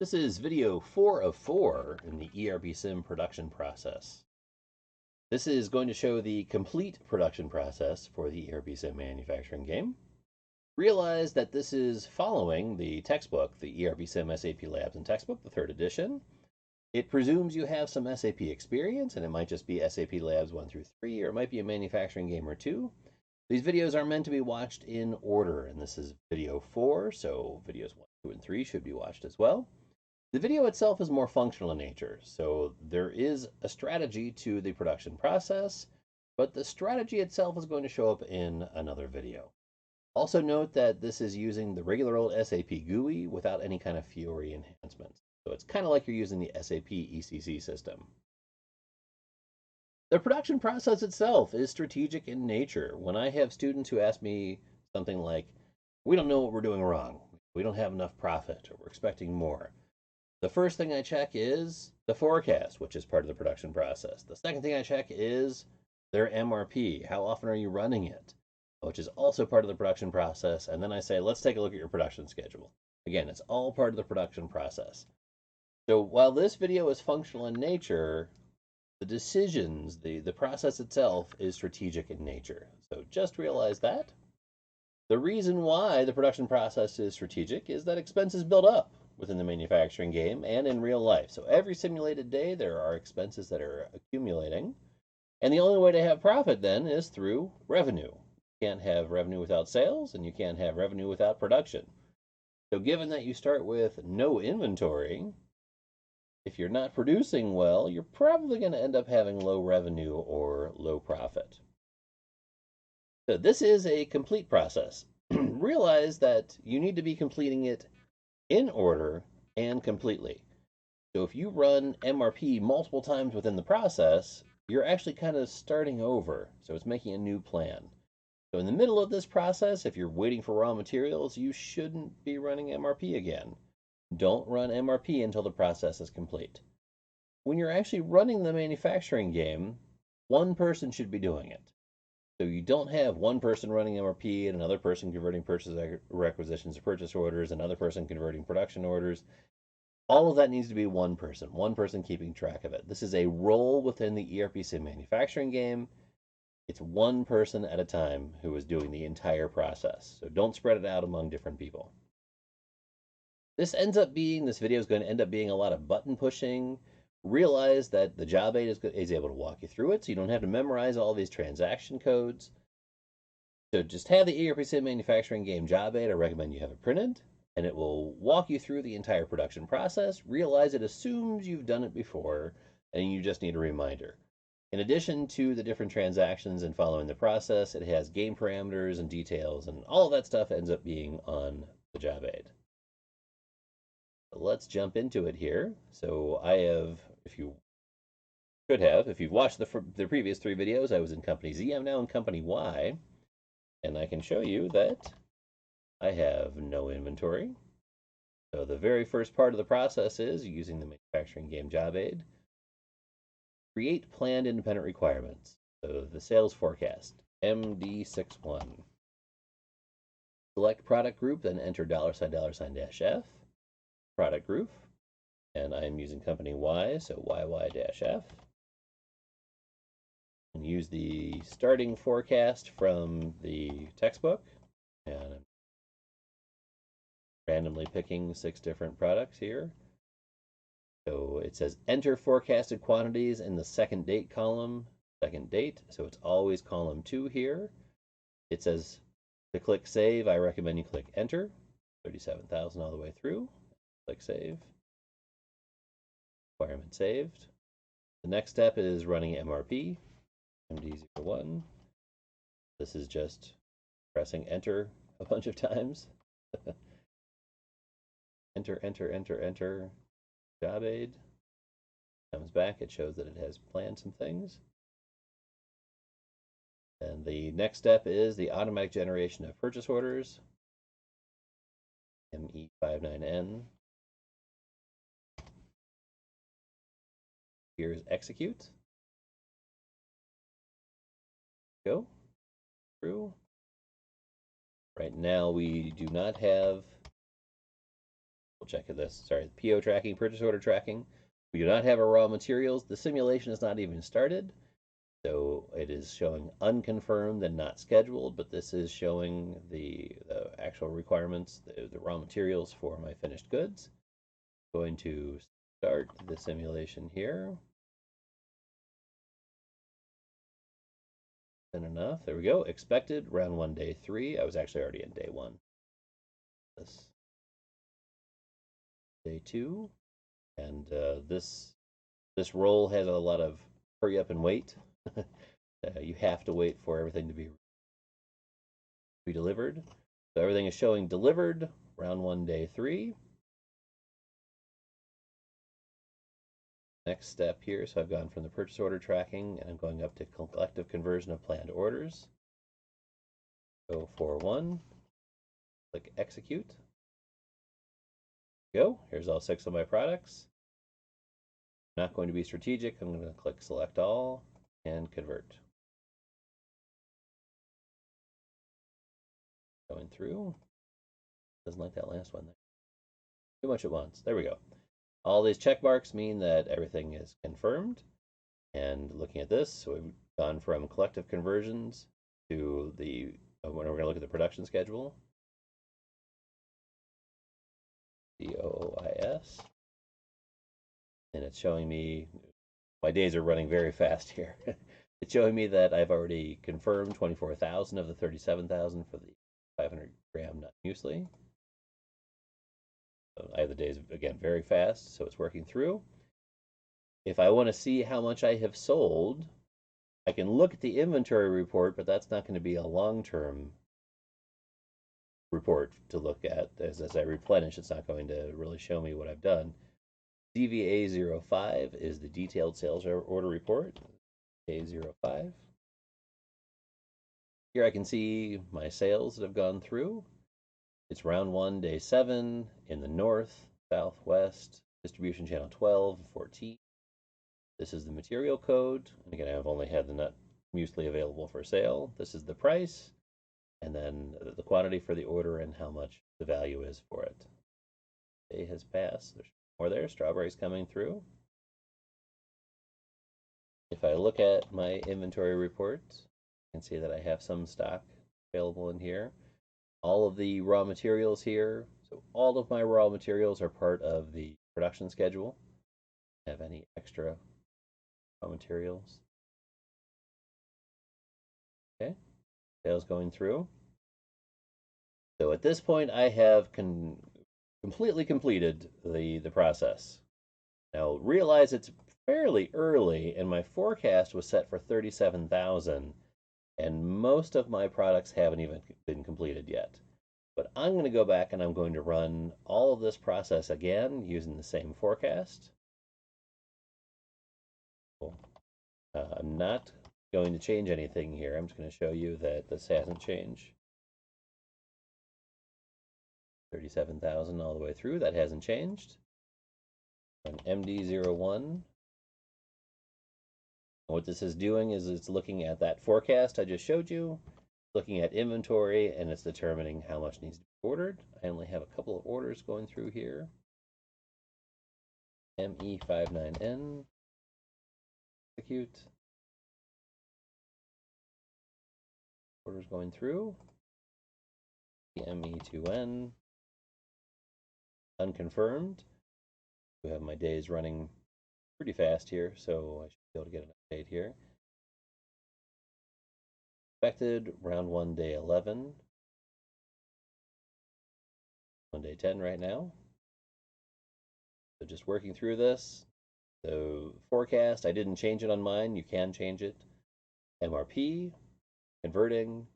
This is video 4 of 4 in the ERPsim production process. This is going to show the complete production process for the ERPsim manufacturing game. Realize that this is following the textbook, the ERPsim SAP Labs and Textbook, the 3rd edition. It presumes you have some SAP experience, and it might just be SAP Labs 1 through 3, or it might be a manufacturing game or 2. These videos are meant to be watched in order, and this is video 4, so videos 1, 2, and 3 should be watched as well. The video itself is more functional in nature, so there is a strategy to the production process, but the strategy itself is going to show up in another video. Also note that this is using the regular old SAP GUI without any kind of Fiori enhancements. So it's kind of like you're using the SAP ECC system. The production process itself is strategic in nature. When I have students who ask me something like, we don't know what we're doing wrong, we don't have enough profit, or we're expecting more, the first thing I check is the forecast, which is part of the production process. The second thing I check is their MRP. How often are you running it? Which is also part of the production process. And then I say, let's take a look at your production schedule. Again, it's all part of the production process. So while this video is functional in nature, the decisions, the process itself is strategic in nature. So just realize that. The reason why the production process is strategic is that expenses build up within the manufacturing game and in real life. So every simulated day, there are expenses that are accumulating. And the only way to have profit then is through revenue. You can't have revenue without sales, and you can't have revenue without production. So given that you start with no inventory, if you're not producing well, you're probably going to end up having low revenue or low profit. So this is a complete process. Realize that you need to be completing it in order and completely. So if you run MRP multiple times within the process, you're actually kind of starting over. So it's making a new plan. So in the middle of this process, if you're waiting for raw materials, you shouldn't be running MRP again. Don't run MRP until the process is complete. When you're actually running the manufacturing game, one person should be doing it. So you don't have one person running MRP and another person converting purchase requisitions to purchase orders, another person converting production orders. All of that needs to be one person keeping track of it. This is a role within the ERPsim manufacturing game. It's one person at a time who is doing the entire process. So don't spread it out among different people. This video is going to end up being a lot of button pushing. Realize that the job aid is able to walk you through it, so you don't have to memorize all these transaction codes. So just have the ERPsim manufacturing game job aid. I recommend you have it printed, and it will walk you through the entire production process. Realize it assumes you've done it before, and you just need a reminder. In addition to the different transactions and following the process, it has game parameters and details, and all of that stuff ends up being on the job aid. Let's jump into it here. So I have, if you've watched the previous 3 videos, I was in company Z. I'm now in company Y, and I can show you that I have no inventory. So the very first part of the process is using the manufacturing game job aid. Create planned independent requirements. So the sales forecast, MD61. Select product group, then enter $$F. Product group, and I'm using company Y, so YY-F. And use the starting forecast from the textbook, and I'm randomly picking 6 different products here. So it says enter forecasted quantities in the second date column, second date, so it's always column 2 here. It says to click save, I recommend you click enter, 37,000 all the way through. Click save. Requirement saved. The next step is running MRP, MD01. This is just pressing enter a bunch of times. Enter, enter, enter, enter. Job aid. Comes back, it shows that it has planned some things. And the next step is the automatic generation of purchase orders. ME59N. Here's execute. Go through. Right now we do not have, check this. Sorry, PO tracking, purchase order tracking. We do not have our raw materials. The simulation is not even started. So it is showing unconfirmed and not scheduled, but this is showing the actual requirements, the raw materials for my finished goods. I'm going to start the simulation here. And enough. There we go. Expected round 1, day 3. I was actually already in day 1. This day 2, and this roll has a lot of hurry up and wait. You have to wait for everything to be delivered. So everything is showing delivered round 1, day 3. Next step here, so I've gone from the purchase order tracking and I'm going up to collective conversion of planned orders. Go for 1, click execute. Go. Here's all 6 of my products. Not going to be strategic. I'm going to click select all and convert. Going through. Doesn't like that last one there. Too much at once. There we go. All these check marks mean that everything is confirmed. And looking at this, so we've gone from collective conversions to the, when we're going to look at the production schedule. COOIS. And it's showing me, my days are running very fast here. It's showing me that I've already confirmed 24,000 of the 37,000 for the 500-gram nut muesli. So I have the days, again, very fast, so it's working through. If I want to see how much I have sold, I can look at the inventory report, but that's not going to be a long-term report to look at. As I replenish, it's not going to really show me what I've done. DVA05 is the detailed sales order report. A05. Here I can see my sales that have gone through. It's round 1, day 7 in the north, southwest, distribution channel 12, 14. This is the material code. And again, I've only had the nut muesli available for sale. This is the price, and then the quantity for the order and how much the value is for it. Day has passed. There's more there. Strawberries coming through. If I look at my inventory report, I can see that I have some stock available in here. All of the raw materials here, so all of my raw materials are part of the production schedule. Have any extra raw materials? Okay, sales going through. So at this point, I have completely completed the process. Now realize it's fairly early, and my forecast was set for 37,000, and most of my products haven't even been completed yet. But I'm going to go back and I'm going to run all of this process again using the same forecast. I'm not going to change anything here. I'm just going to show you that this hasn't changed. 37,000 all the way through. That hasn't changed. An MD01. What this is doing is it's looking at that forecast I just showed you, looking at inventory, and it's determining how much needs to be ordered. I only have a couple of orders going through here. ME59N. Execute. Orders going through. ME2N. Unconfirmed. We have my days running pretty fast here, so I should be able to get an update here. Expected round 1, day 11. 1, day 10 right now. So just working through this. So forecast, I didn't change it on mine. You can change it. MRP, converting,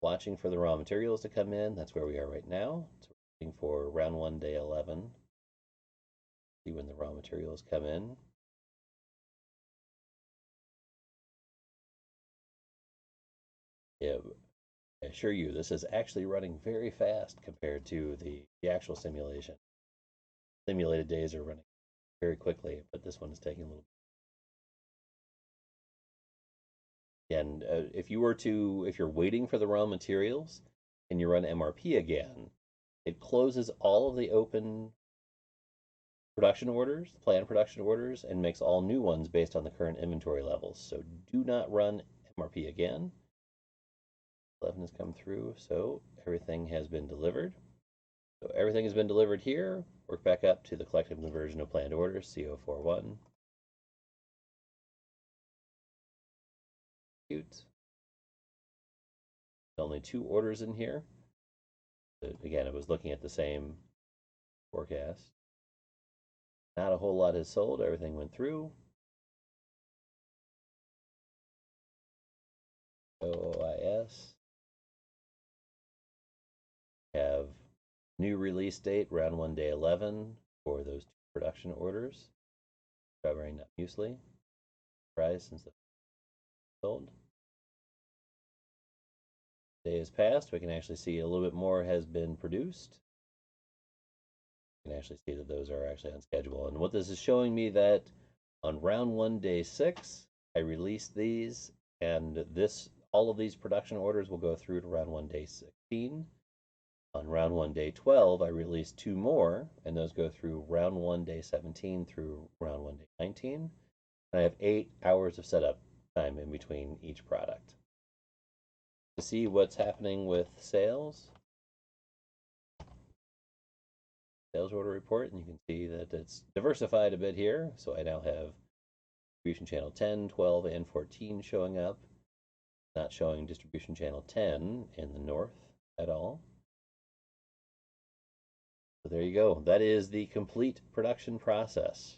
watching for the raw materials to come in. That's where we are right now. So we're waiting for round 1, day 11. See when the raw materials come in. Yeah, I assure you, this is actually running very fast compared to the actual simulation. Simulated days are running very quickly, but this one is taking a little bit. And if you're waiting for the raw materials and you run MRP again, it closes all of the open production orders, planned production orders, and makes all new ones based on the current inventory levels. So do not run MRP again. 11 has come through, so everything has been delivered. So everything has been delivered here. Work back up to the collective conversion of planned orders, CO41. Cute. Only 2 orders in here. But again, I was looking at the same forecast. Not a whole lot has sold. Everything went through. OIS. Have new release date, round 1, day 11 for those 2 production orders. Covering that muesli. Price since the sold. Day has passed. We can actually see a little bit more has been produced. You can actually see that those are actually on schedule. And what this is showing me that on round 1, day 6, I released these, and all of these production orders will go through to round 1, day 16. On round 1, day 12, I released 2 more, and those go through round 1, day 17 through round 1, day 19. And I have 8 hours of setup time in between each product. To see what's happening with sales order report, and you can see that it's diversified a bit here. So I now have distribution channel 10, 12, and 14 showing up. Not showing distribution channel 10 in the north at all. So there you go. That is the complete production process.